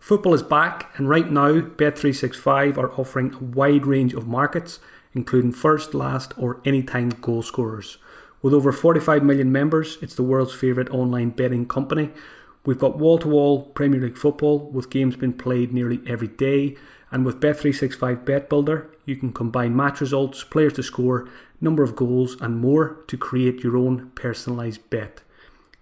Football is back, and right now Bet365 are offering a wide range of markets, including first, last or anytime goal scorers. With over 45 million members, it's the world's favourite online betting company. We've got wall-to-wall Premier League football with games being played nearly every day, and with Bet365 Bet Builder, you can combine match results, players to score, number of goals and more to create your own personalised bet.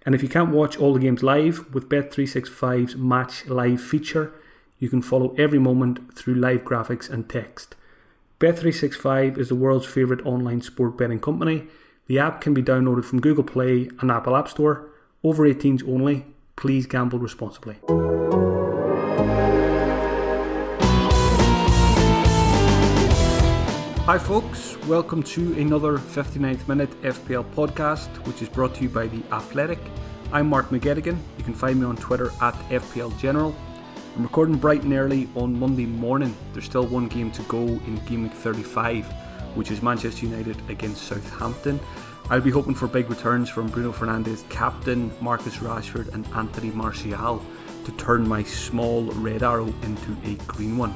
And if you can't watch all the games live, with Bet365's Match Live feature, you can follow every moment through live graphics and text. Bet365 is the world's favourite online sport betting company. The app can be downloaded from Google Play and Apple App Store. Over 18s only. Please gamble responsibly. Hi folks, welcome to another 59th Minute FPL podcast, which is brought to you by The Athletic. I'm Mark McGettigan. You can find me on Twitter at FPL General. I'm recording bright and early on Monday morning. There's still one game to go in Gameweek 35, which is Manchester United against Southampton. I'll be hoping for big returns from Bruno Fernandes, captain, Marcus Rashford and Anthony Martial to turn my small red arrow into a green one.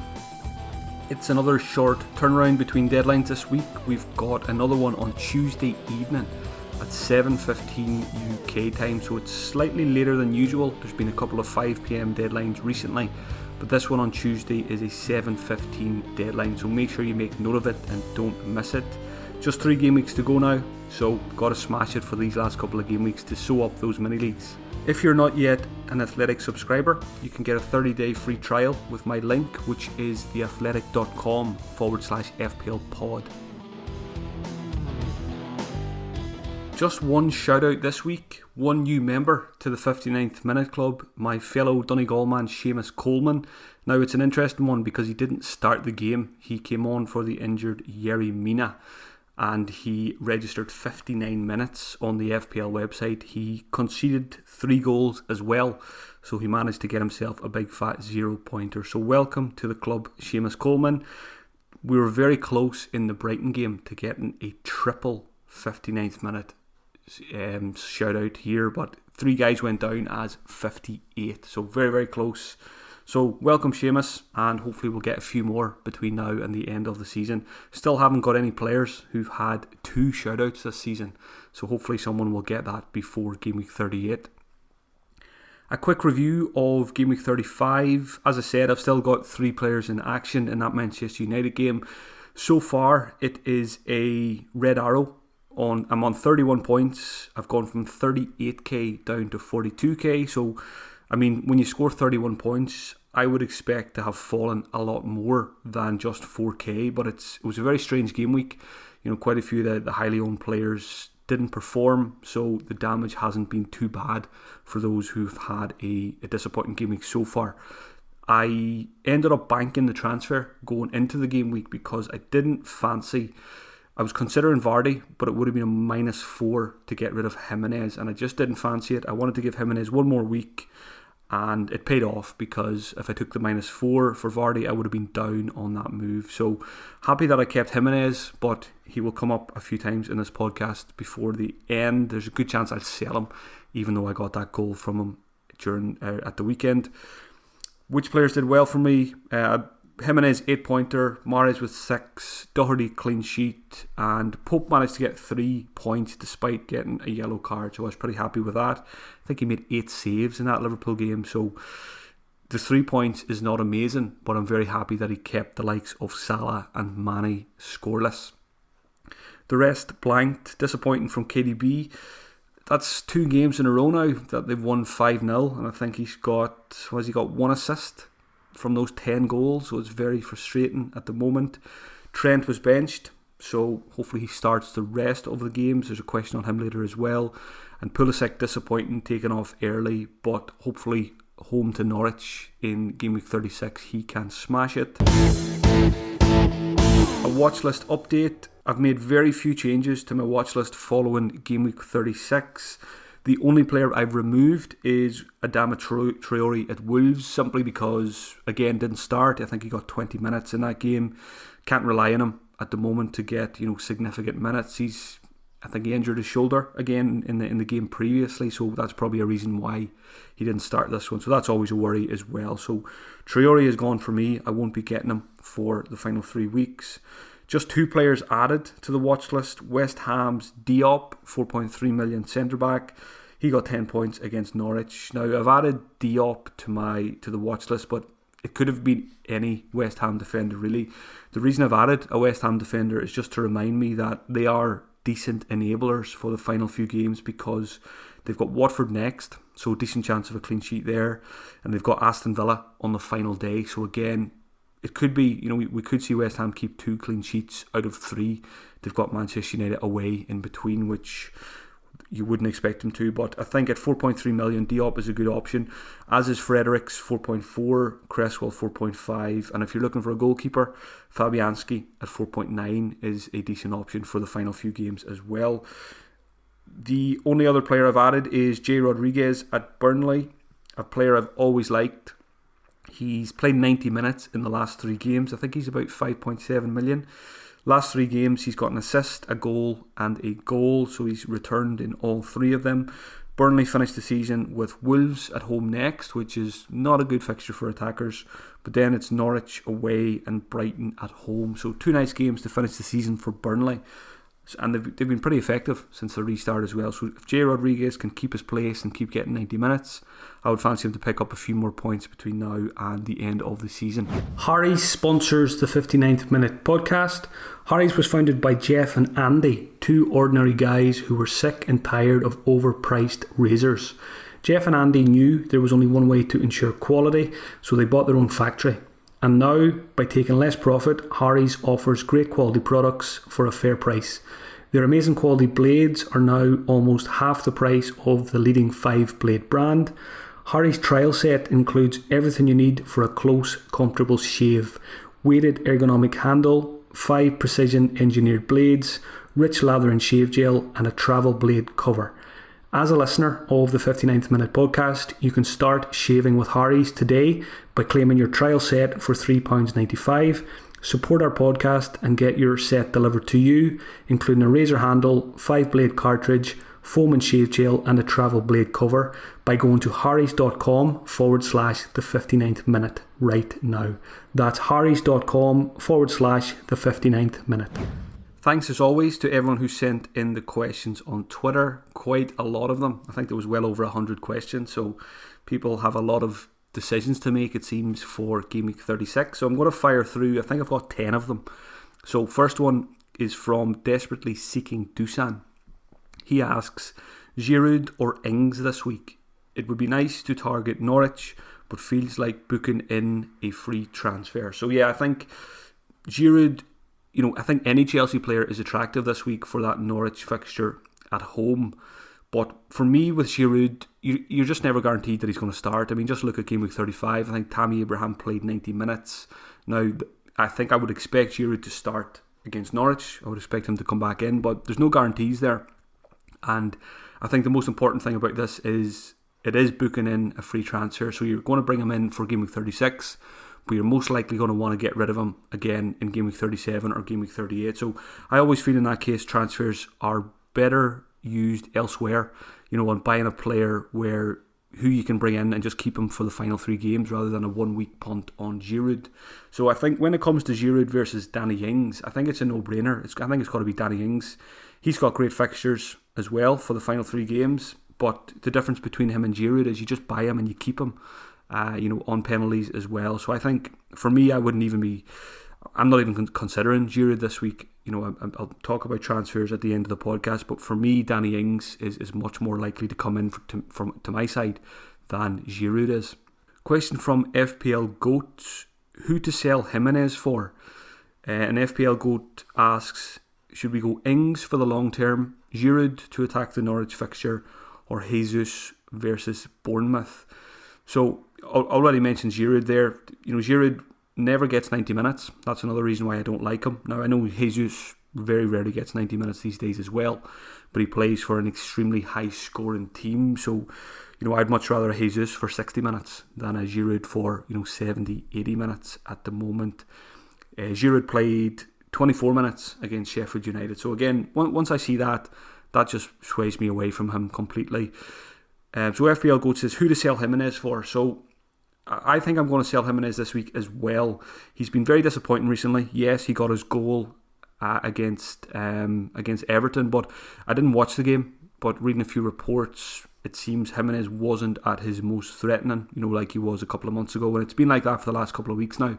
It's another short turnaround between deadlines this week. We've got another one on Tuesday evening at 7:15 UK time, so it's slightly later than usual. There's been a couple of 5pm deadlines recently, but this one on Tuesday is a 7:15 deadline, so make sure you make note of it and don't miss it. Just 3 game weeks to go now, so got to smash it for these last couple of game weeks to sew up those mini leagues. If you're not yet an Athletic subscriber, you can get a 30-day free trial with my link, which is theathletic.com/FPL pod. Just one shout out this week, one new member to the 59th Minute Club, my fellow Donegal man Seamus Coleman. Now it's an interesting one because he didn't start the game, he came on for the injured Yerry Mina, and he registered 59 minutes on the FPL website. He conceded 3 goals as well, so he managed to get himself a big fat 0-pointer. So welcome to the club, Seamus Coleman. We were very close in the Brighton game to getting a triple 59th minute shout out here, but 3 guys went down as 58, so very, very close. So welcome Seamus, and hopefully we'll get a few more between now and the end of the season. Still haven't got any players who've had 2 shoutouts this season, so hopefully someone will get that before Game Week 38. A quick review of Game Week 35. As I said, I've still got 3 players in action in that Manchester United game. So far it is a red arrow. I'm on 31 points. I've gone from 38k down to 42k, so I mean, when you score 31 points, I would expect to have fallen a lot more than just 4k, but it was a very strange game week. You know, quite a few of the highly owned players didn't perform, so the damage hasn't been too bad for those who've had a disappointing game week so far. I ended up banking the transfer going into the game week because I was considering Vardy, but it would have been a -4 to get rid of Jimenez, and I just didn't fancy it. I wanted to give Jimenez one more week, and it paid off because if I took the -4 for Vardy, I would have been down on that move. So happy that I kept Jimenez, but he will come up a few times in this podcast before the end. There's a good chance I'll sell him, even though I got that goal from him during at the weekend. Which players did well for me? Jimenez 8-pointer, Mahrez with 6, Doherty clean sheet, and Pope managed to get 3 points despite getting a yellow card, so I was pretty happy with that. I think he made 8 saves in that Liverpool game, so the 3 points is not amazing, but I'm very happy that he kept the likes of Salah and Mane scoreless. The rest blanked. Disappointing from KDB. That's 2 games in a row now that they've won 5-0, and I think he's got 1 assist from those 10 goals, so it's very frustrating at the moment. Trent was benched, so hopefully he starts the rest of the games. There's a question on him later as well. And Pulisic disappointing, taken off early, but hopefully home to Norwich in Game Week 36 he can smash it. A watchlist update. I've made very few changes to my watchlist following Game Week 36. The only player I've removed is Adama Traore at Wolves, simply because, again, didn't start. I think he got 20 minutes in that game. Can't rely on him at the moment to get significant minutes. He's I think he injured his shoulder again in the game previously, so that's probably a reason why he didn't start this one. So that's always a worry as well. So Traore is gone for me. I won't be getting him for the final 3 weeks. Just 2 players added to the watch list. West Ham's Diop, 4.3 million centre-back. He got 10 points against Norwich. Now, I've added Diop to the watch list, but it could have been any West Ham defender, really. The reason I've added a West Ham defender is just to remind me that they are decent enablers for the final few games, because they've got Watford next, so decent chance of a clean sheet there, and they've got Aston Villa on the final day. So again, it could be, we could see West Ham keep 2 clean sheets out of 3. They've got Manchester United away in between, which you wouldn't expect them to, but I think at 4.3 million, Diop is a good option, as is Fredericks 4.4, Cresswell 4.5, and if you're looking for a goalkeeper, Fabianski at 4.9 is a decent option for the final few games as well. The only other player I've added is Jay Rodriguez at Burnley, a player I've always liked. He's played 90 minutes in the last 3 games. I think he's about 5.7 million. Last 3 games, he's got an assist, a goal, and a goal, so he's returned in all 3 of them. Burnley finished the season with Wolves at home next, which is not a good fixture for attackers, but then it's Norwich away and Brighton at home. So 2 nice games to finish the season for Burnley, and they've been pretty effective since the restart as well. So if Jay Rodriguez can keep his place and keep getting 90 minutes, I would fancy him to pick up a few more points between now and the end of the season. Harry's sponsors the 59th Minute podcast. Harry's was founded by Jeff and Andy, 2 ordinary guys who were sick and tired of overpriced razors. Jeff and Andy knew there was only one way to ensure quality, so they bought their own factory. And now, by taking less profit, Harry's offers great quality products for a fair price. Their amazing quality blades are now almost half the price of the leading 5-blade brand. Harry's trial set includes everything you need for a close, comfortable shave. Weighted ergonomic handle, 5 precision engineered blades, rich lather and shave gel, and a travel blade cover. As a listener of the 59th Minute podcast, you can start shaving with Harry's today by claiming your trial set for £3.95. Support our podcast and get your set delivered to you, including a razor handle, 5-blade cartridge, foam and shave gel, and a travel blade cover by going to harrys.com/the 59th minute right now. That's harrys.com/the 59th minute. Thanks as always to everyone who sent in the questions on Twitter. Quite a lot of them. I think there was well over 100 questions, so people have a lot of decisions to make, it seems, for Gameweek 36. So I'm going to fire through. I think I've got 10 of them. So first one is from Desperately Seeking Dusan. He asks, Giroud or Ings this week? It would be nice to target Norwich, but feels like booking in a free transfer. So yeah, I think Giroud, I think any Chelsea player is attractive this week for that Norwich fixture at home. But for me, with Giroud, you're just never guaranteed that he's going to start. I mean, just look at Game Week 35. I think Tammy Abraham played 90 minutes. Now, I think I would expect Giroud to start against Norwich. I would expect him to come back in, but there's no guarantees there. And I think the most important thing about this is it is booking in a free transfer. So you're going to bring him in for Game Week 36, but you're most likely going to want to get rid of him again in Game Week 37 or Game Week 38. So I always feel in that case transfers are better used elsewhere, on buying a player who you can bring in and just keep him for the final 3 games rather than a 1-week punt on Giroud. So I think when it comes to Giroud versus Danny Ings, I think it's a no-brainer. I think it's got to be Danny Ings. He's got great fixtures as well for the final 3 games, but the difference between him and Giroud is you just buy him and you keep him, on penalties as well. So I think for me, I'm not even considering Giroud this week. I'll talk about transfers at the end of the podcast, but for me, Danny Ings is much more likely to come in to my side than Giroud is. Question from FPL Goat: who to sell Jimenez for? And FPL Goat asks, should we go Ings for the long term, Giroud to attack the Norwich fixture, or Jesus versus Bournemouth? So I already mentioned Giroud there. Giroud never gets 90 minutes. That's another reason why I don't like him. Now, I know Jesus very rarely gets 90 minutes these days as well, but he plays for an extremely high-scoring team. So, I'd much rather a Jesus for 60 minutes than a Giroud for, 70, 80 minutes at the moment. Giroud played 24 minutes against Sheffield United. So again, once I see that just sways me away from him completely. So FPL Goat says, who to sell Jimenez for? So I think I'm going to sell Jimenez this week as well. He's been very disappointing recently. Yes, he got his goal against Everton, but I didn't watch the game. But reading a few reports, it seems Jimenez wasn't at his most threatening, like he was a couple of months ago. And it's been like that for the last couple of weeks now.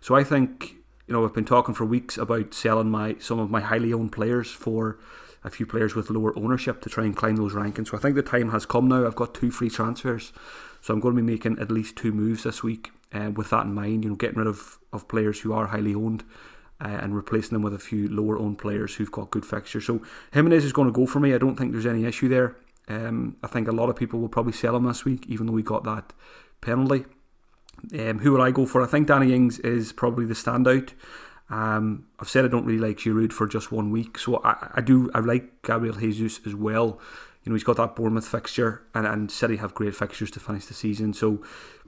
So I think, I've been talking for weeks about selling some of my highly owned players for a few players with lower ownership to try and climb those rankings. So I think the time has come now. I've got 2 free transfers. So I'm going to be making at least 2 moves this week with that in mind, getting rid of players who are highly owned and replacing them with a few lower owned players who've got good fixtures. So Jimenez is going to go for me. I don't think there's any issue there. I think a lot of people will probably sell him this week, even though we got that penalty. Who will I go for? I think Danny Ings is probably the standout. I've said I don't really like Giroud for just 1 week, so I like Gabriel Jesus as well. He's got that Bournemouth fixture, and City have great fixtures to finish the season. So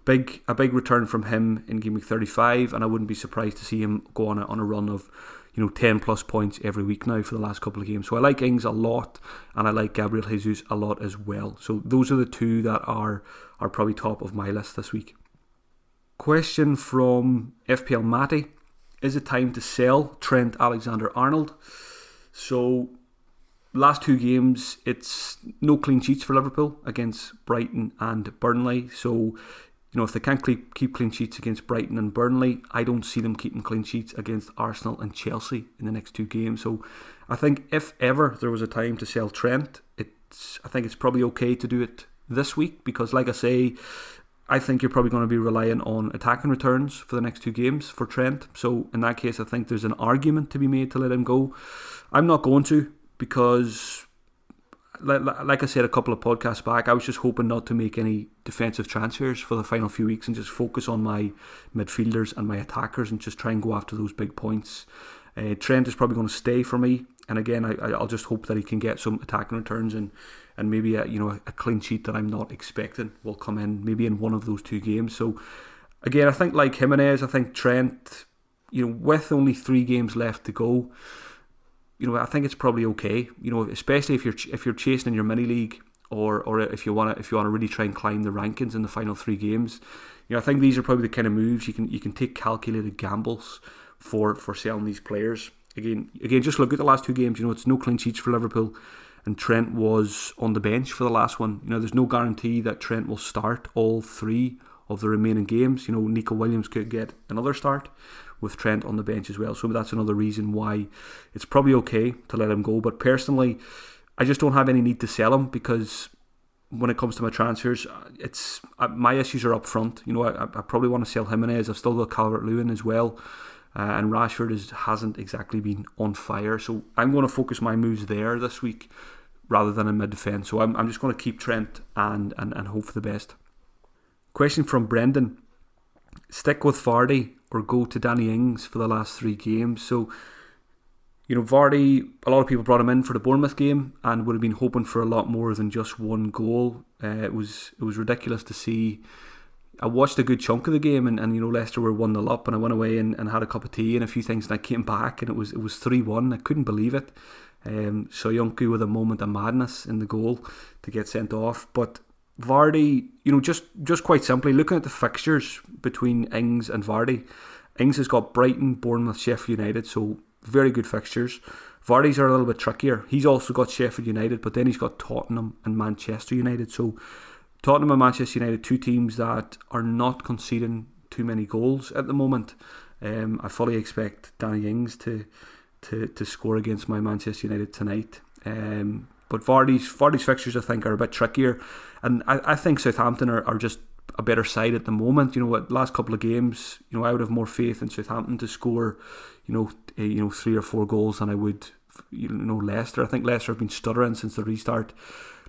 a big return from him in Gameweek 35, and I wouldn't be surprised to see him go on a run of 10 plus points every week now for the last couple of games. So I like Ings a lot, and I like Gabriel Jesus a lot as well. So those are the 2 that are probably top of my list this week. Question from FPL Matty. Is it time to sell Trent Alexander-Arnold? So last 2 games, it's no clean sheets for Liverpool against Brighton and Burnley. So, if they can't keep clean sheets against Brighton and Burnley, I don't see them keeping clean sheets against Arsenal and Chelsea in the next 2 games. So I think if ever there was a time to sell Trent, I think it's probably okay to do it this week, because like I say, I think you're probably going to be relying on attacking returns for the next 2 games for Trent. So in that case, I think there's an argument to be made to let him go. I'm not going to, because like I said a couple of podcasts back, I was just hoping not to make any defensive transfers for the final few weeks and just focus on my midfielders and my attackers and just try and go after those big points. Trent is probably going to stay for me, and again, I'll just hope that he can get some attacking returns and maybe a clean sheet that I'm not expecting will come in maybe in one of those 2 games. So again, I think like Jimenez, I think Trent, with only 3 games left to go, I think it's probably okay. Especially if you're chasing in your mini league, or if you want to really try and climb the rankings in the final 3 games. I think these are probably the kind of moves you can take calculated gambles for selling these players. Again, just look at the last 2 games. It's no clean sheets for Liverpool, and Trent was on the bench for the last one. There's no guarantee that Trent will start all 3 of the remaining games. Nico Williams could get another start with Trent on the bench as well. So that's another reason why it's probably okay to let him go. But personally, I just don't have any need to sell him, because when it comes to my transfers, my issues are up front. I probably want to sell Jimenez. I've still got Calvert-Lewin as well. And Rashford hasn't exactly been on fire. So I'm going to focus my moves there this week rather than in mid-defence. So I'm just going to keep Trent and hope for the best. Question from Brendan. Stick with Vardy or go to Danny Ings for the last 3 games? So, Vardy, a lot of people brought him in for the Bournemouth game and would have been hoping for a lot more than just 1 goal. It was ridiculous to see. I watched a good chunk of the game and Leicester were 1-0 up, and I went away and had a cup of tea and a few things, and I came back and it was 3-1. I couldn't believe it. Soyuncu with a moment of madness in the goal to get sent off. But Vardy, just quite simply, looking at the fixtures between Ings and Vardy, Ings has got Brighton, Bournemouth, Sheffield United, so very good fixtures. Vardy's are a little bit trickier. He's also got Sheffield United, but then he's got Tottenham and Manchester United. So Tottenham and Manchester United, 2 teams that are not conceding too many goals at the moment. I fully expect Danny Ings to score against my Manchester United tonight. But Vardy's fixtures, I think, are a bit trickier, and I think Southampton are just a better side at the moment. Last couple of games, I would have more faith in Southampton to score, 3 or 4 goals than I would, Leicester. I think Leicester have been stuttering since the restart.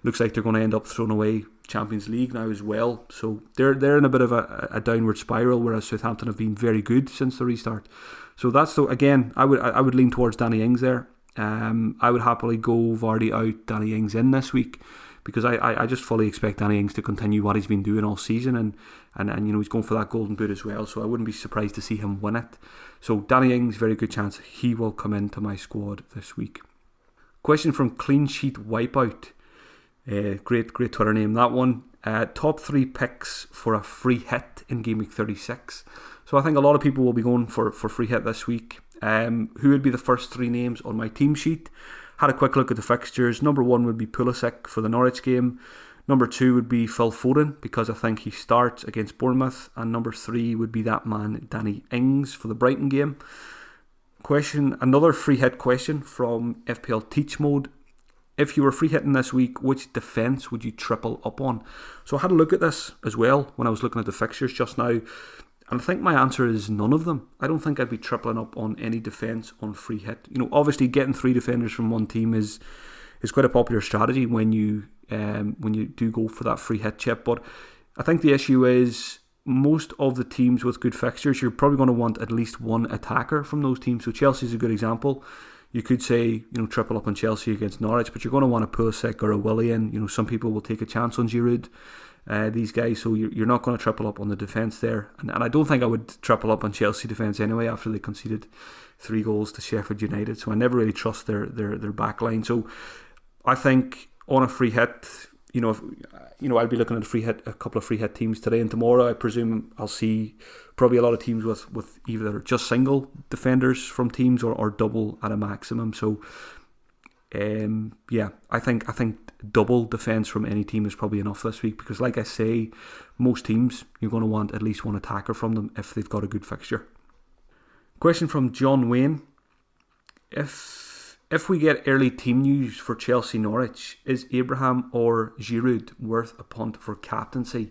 Looks like they're going to end up throwing away Champions League now as well. So they're in a bit of a downward spiral, whereas Southampton have been very good since the restart. So again, I would lean towards Danny Ings there. I would happily go Vardy out, Danny Ings in this week, because I just fully expect Danny Ings to continue what he's been doing all season, and he's going for that golden boot as well, so I wouldn't be surprised to see him win it. So Danny Ings, very good chance he will come into my squad this week. Question from Clean Sheet Wipeout. Great Twitter name, that one. Top 3 picks for a free hit in Game Week 36. So I think a lot of people will be going for free hit this week. Who would be the first 3 names on my team sheet? Had a quick look at the fixtures. Number 1 would be Pulisic for the Norwich game. Number 2 would be Phil Foden, because I think he starts against Bournemouth. And number 3 would be that man Danny Ings for the Brighton game. Another free hit question from FPL Teach Mode. If you were free hitting this week, which defence would you triple up on? So I had a look at this as well when I was looking at the fixtures just now, and I think my answer is none of them. I don't think I'd be tripling up on any defence on free hit. Obviously getting 3 defenders from one team is quite a popular strategy when you do go for that free hit chip. But I think the issue is most of the teams with good fixtures, you're probably going to want at least one attacker from those teams. So Chelsea's a good example. You could say, triple up on Chelsea against Norwich, but you're going to want a Pulisic or a Willian. Some people will take a chance on Giroud, these guys, so you're not going to triple up on the defence there. And I don't think I would triple up on Chelsea defence anyway after they conceded 3 goals to Sheffield United. So I never really trust their back line. So I think on a free hit, I'll be looking at a couple of free hit teams today and tomorrow. I presume I'll see probably a lot of teams with either just single defenders from teams or double at a maximum. So I think double defence from any team is probably enough this week, because like I say, most teams you're going to want at least one attacker from them if they've got a good fixture. Question from John Wayne. If we get early team news for Chelsea Norwich, is Abraham or Giroud worth a punt for captaincy?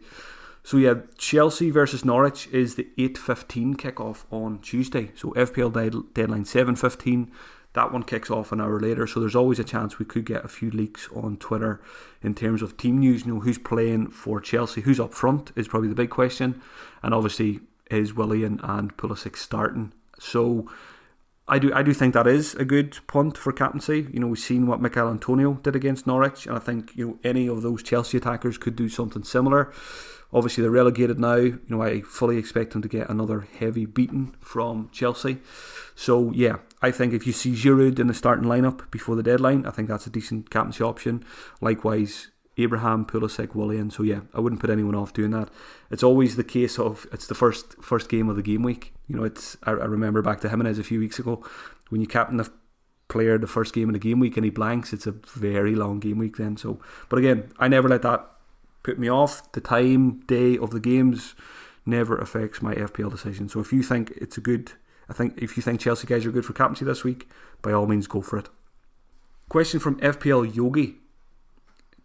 So yeah, Chelsea versus Norwich is the 8:15 kickoff on Tuesday. So FPL deadline 7:15. That one kicks off an hour later. So there's always a chance we could get a few leaks on Twitter in terms of team news. Who's playing for Chelsea, who's up front is probably the big question, and obviously is Willian and Pulisic starting. So I do think that is a good punt for captaincy. We've seen what Mikel Antonio did against Norwich, and I think any of those Chelsea attackers could do something similar. Obviously they're relegated now. I fully expect them to get another heavy beating from Chelsea. So yeah, I think if you see Giroud in the starting lineup before the deadline, I think that's a decent captaincy option. Likewise, Abraham, Pulisic, Willian. So yeah, I wouldn't put anyone off doing that. It's always the case of it's the first game of the game week. I remember back to Jimenez a few weeks ago when you captain the player the first game of the game week and he blanks. It's a very long game week then. So, but again, I never let that put me off. The time, day of the games never affects my FPL decision. So if you think it's if you think Chelsea guys are good for captaincy this week, by all means go for it. Question from FPL Yogi.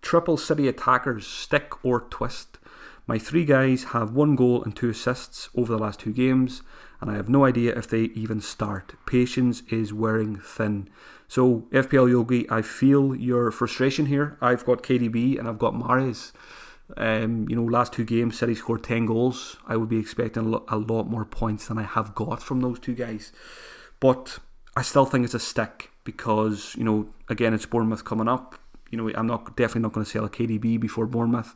Triple City attackers, stick or twist? My 3 guys have 1 goal and 2 assists over the last 2 games, and I have no idea if they even start. Patience is wearing thin. So FPL Yogi, I feel your frustration here. I've got KDB and I've got Mahrez. Last 2 games, City scored 10 goals. I would be expecting a lot more points than I have got from those 2 guys. But I still think it's a stick because, again, it's Bournemouth coming up. I'm definitely not going to sell a KDB before Bournemouth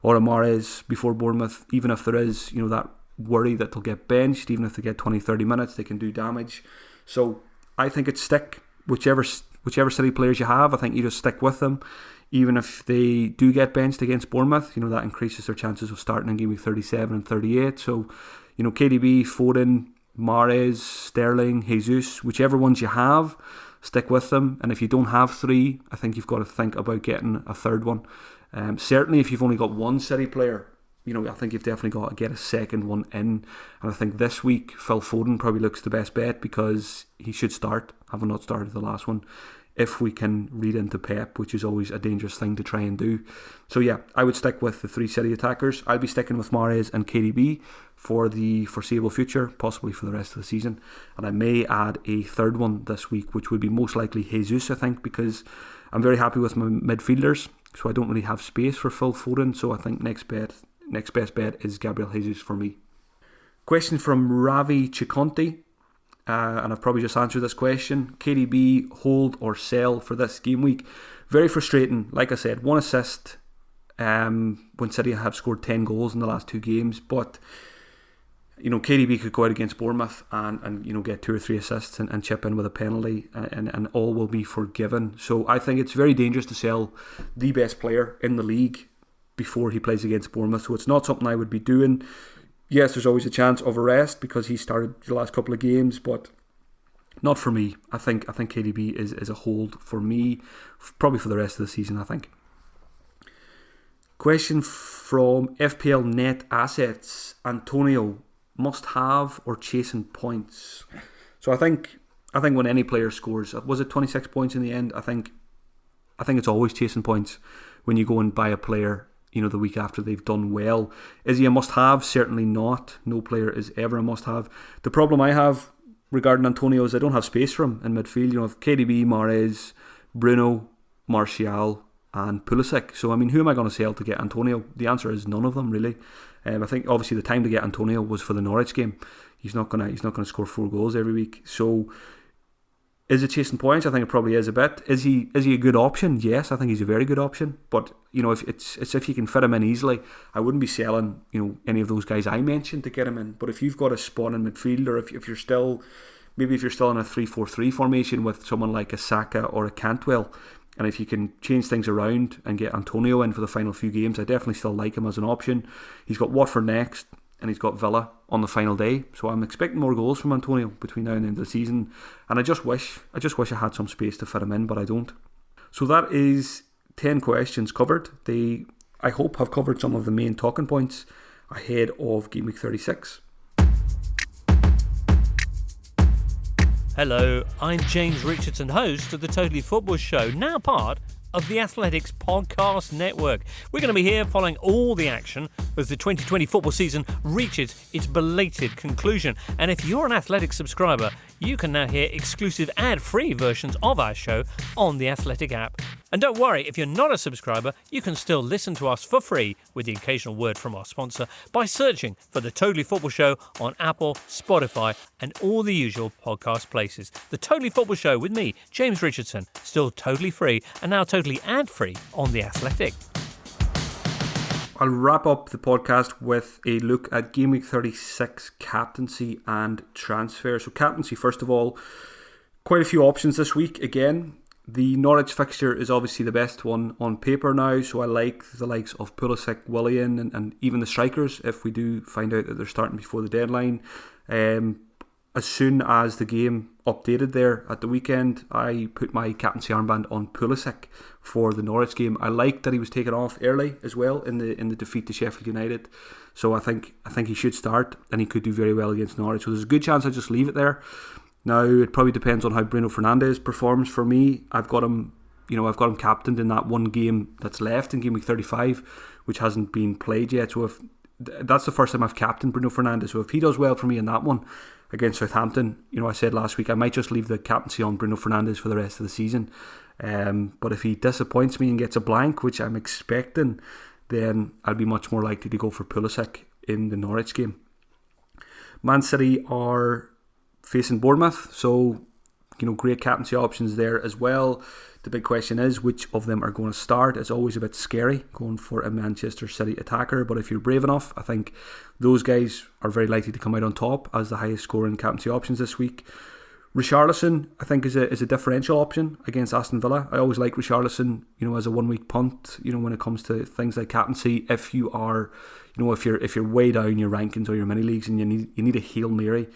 or a Mahrez before Bournemouth, even if there is, that worry that they'll get benched. Even if they get 20-30 minutes, they can do damage. So I think it's stick. Whichever City players you have, I think you just stick with them. Even if they do get benched against Bournemouth, that increases their chances of starting in Game Week 37 and 38. So, KDB, Foden, Mahrez, Sterling, Jesus, whichever ones you have, stick with them. And if you don't have 3, I think you've got to think about getting a third one. Certainly if you've only got 1 City player, I think you've definitely got to get a second one in. And I think this week Phil Foden probably looks the best bet because he should start, having not started the last one, if we can read into Pep, which is always a dangerous thing to try and do. So yeah, I would stick with the 3 City attackers. I'll be sticking with Mahrez and KDB for the foreseeable future, possibly for the rest of the season. And I may add a third one this week, which would be most likely Jesus, I think, because I'm very happy with my midfielders, so I don't really have space for Phil Foden. So I think next best bet is Gabriel Jesus for me. Question from Ravi Chiconti. And I've probably just answered this question. KDB, hold or sell for this game week? very frustrating. Like I said, 1 assist when City have scored 10 goals in the last 2 games, but KDB could go out against Bournemouth and get 2 or 3 assists and chip in with a penalty, and all will be forgiven. So I think it's very dangerous to sell the best player in the league before he plays against Bournemouth. So it's not something I would be doing. Yes, there's always a chance of a rest because he started the last couple of games, but not for me. I think KDB is a hold for me, probably for the rest of the season, I think. Question from FPL Net Assets. Antonio, must have or chasing points? So I think when any player scores, was it 26 points in the end? I think it's always chasing points when you go and buy a player, the week after they've done well. Is he a must have? Certainly not. No player is ever a must have. The problem I have regarding Antonio is I don't have space for him in midfield. I've KDB, Mahrez, Bruno, Martial and Pulisic. So who am I going to sell to get Antonio? The answer is none of them, really. I think obviously the time to get Antonio was for the Norwich game. He's not gonna score 4 goals every week. So is it chasing points? I think it probably is a bit. Is he a good option? Yes, I think he's a very good option. But if you can fit him in easily, I wouldn't be selling any of those guys I mentioned to get him in. But if you've got a spot in midfield, or if you're still in a 3-4-3 formation with someone like a Saka or a Cantwell, and if you can change things around and get Antonio in for the final few games, I definitely still like him as an option. He's got Watford next, and he's got Villa on the final day. So I'm expecting more goals from Antonio between now and the end of the season. And I just wish I had some space to fit him in, but I don't. So that is 10 questions covered. They, I hope, have covered some of the main talking points ahead of Gameweek 36. Hello, I'm James Richardson, host of the Totally Football Show, now part of the Athletics Podcast Network. We're going to be here following all the action as the 2020 football season reaches its belated conclusion. And if you're an Athletics subscriber, you can now hear exclusive ad-free versions of our show on the Athletic app. And don't worry, if you're not a subscriber, you can still listen to us for free with the occasional word from our sponsor by searching for the Totally Football Show on Apple, Spotify and all the usual podcast places. The Totally Football Show with me, James Richardson, still totally free and now totally ad-free on The Athletic. I'll wrap up the podcast with a look at Gameweek 36 captaincy and transfer. So captaincy, first of all, quite a few options this week again. The Norwich fixture is obviously the best one on paper now, so I like the likes of Pulisic, Willian and even the strikers if we do find out that they're starting before the deadline. As soon as the game updated there at the weekend, I put my captaincy armband on Pulisic for the Norwich game. I liked that he was taken off early as well in the defeat to Sheffield United. So I think he should start and he could do very well against Norwich. So there's a good chance I just leave it there. Now it probably depends on how Bruno Fernandes performs for me. I've got him captained in that one game that's left in Gameweek 35, which hasn't been played yet. So that's the first time I've captained Bruno Fernandes. So if he does well for me in that one against Southampton, I said last week I might just leave the captaincy on Bruno Fernandes for the rest of the season. But if he disappoints me and gets a blank, which I'm expecting, then I'd be much more likely to go for Pulisic in the Norwich game. Man City are facing Bournemouth, so great captaincy options there as well. The big question is which of them are going to start. It's always a bit scary going for a Manchester City attacker, but if you're brave enough, I think those guys are very likely to come out on top as the highest scoring captaincy options this week. Richarlison, I think, is a differential option against Aston Villa. I always like Richarlison, as a 1 week punt, when it comes to things like captaincy. If you are, if you're way down your rankings or your mini leagues and you need a Hail Mary,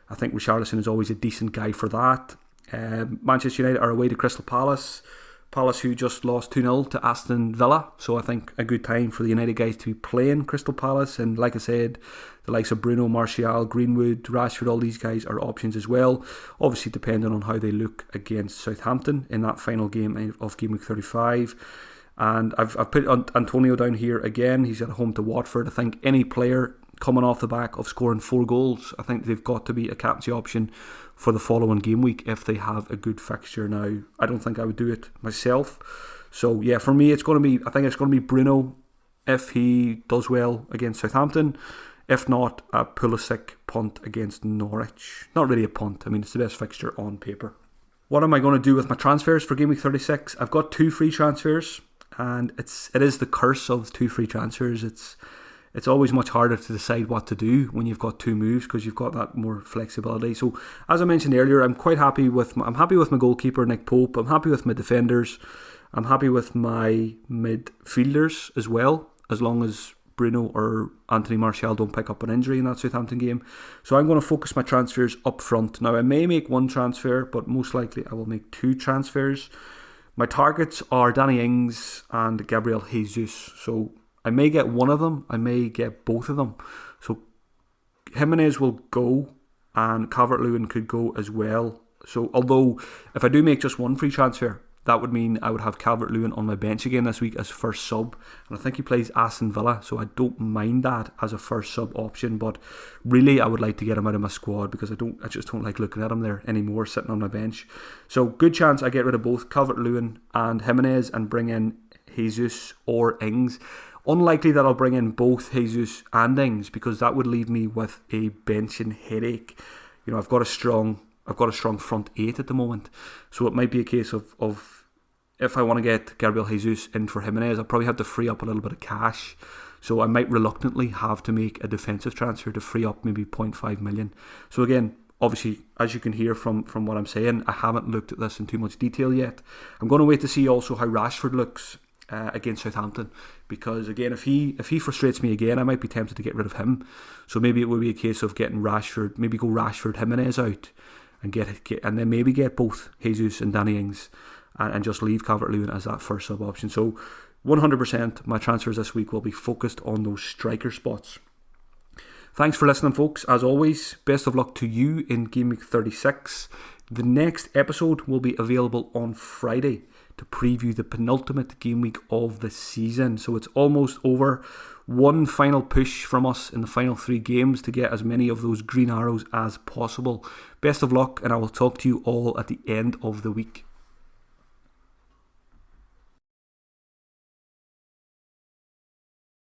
I think Richarlison is always a decent guy for that. Manchester United are away to Crystal Palace. Palace, who just lost 2-0 to Aston Villa. So I think a good time for the United guys to be playing Crystal Palace. And like I said, the likes of Bruno, Martial, Greenwood, Rashford, all these guys are options as well. Obviously depending on how they look against Southampton in that final game of Gameweek 35. And I've put Antonio down here again. He's at home to Watford. I think any player coming off the back of scoring 4 goals, I think they've got to be a captaincy option for the following game week if they have a good fixture. Now, I don't think I would do it myself. So yeah, for me, I think it's going to be Bruno if he does well against Southampton. If not, a Pulisic punt against Norwich. Not really a punt. I mean, it's the best fixture on paper. What am I going to do with my transfers for Game Week 36? I've got 2 free transfers, and it is the curse of 2 free transfers. It's always much harder to decide what to do when you've got 2 moves because you've got that more flexibility. So as I mentioned earlier, I'm quite happy with my goalkeeper Nick Pope. I'm happy with my defenders. I'm happy with my midfielders as well, as long as Bruno or Anthony Martial don't pick up an injury in that Southampton game. So I'm going to focus my transfers up front. Now I may make 1 transfer, but most likely I will make 2 transfers. My targets are Danny Ings and Gabriel Jesus. So I may get one of them, I may get both of them. So Jimenez will go and Calvert-Lewin could go as well. So although if I do make just 1 free transfer, that would mean I would have Calvert-Lewin on my bench again this week as first sub. And I think he plays Aston Villa, so I don't mind that as a first sub option. But really, I would like to get him out of my squad because I just don't like looking at him there anymore, sitting on my bench. So good chance I get rid of both Calvert-Lewin and Jimenez and bring in Jesus or Ings. Unlikely that I'll bring in both Jesus and Ings because that would leave me with a benching headache. You know, I've got a strong front 8 at the moment, so it might be a case of if I want to get Gabriel Jesus in for Jimenez, I'll probably have to free up a little bit of cash. So I might reluctantly have to make a defensive transfer to free up maybe 0.5 million. So again, obviously, as you can hear from what I'm saying, I haven't looked at this in too much detail yet. I'm going to wait to see also how Rashford looks against Southampton, because again, if he frustrates me again, I might be tempted to get rid of him. So maybe it would be a case of getting Rashford, maybe go Rashford, Jimenez out, and and then maybe get both Jesus and Danny Ings, and just leave Calvert-Lewin as that first sub option. So 100% my transfers this week will be focused on those striker spots. Thanks for listening, folks. As always, best of luck to you in Game Week 36. The next episode will be available on Friday to preview the penultimate game week of the season. So it's almost over. One final push from us in the final 3 games to get as many of those green arrows as possible. Best of luck, and I will talk to you all at the end of the week.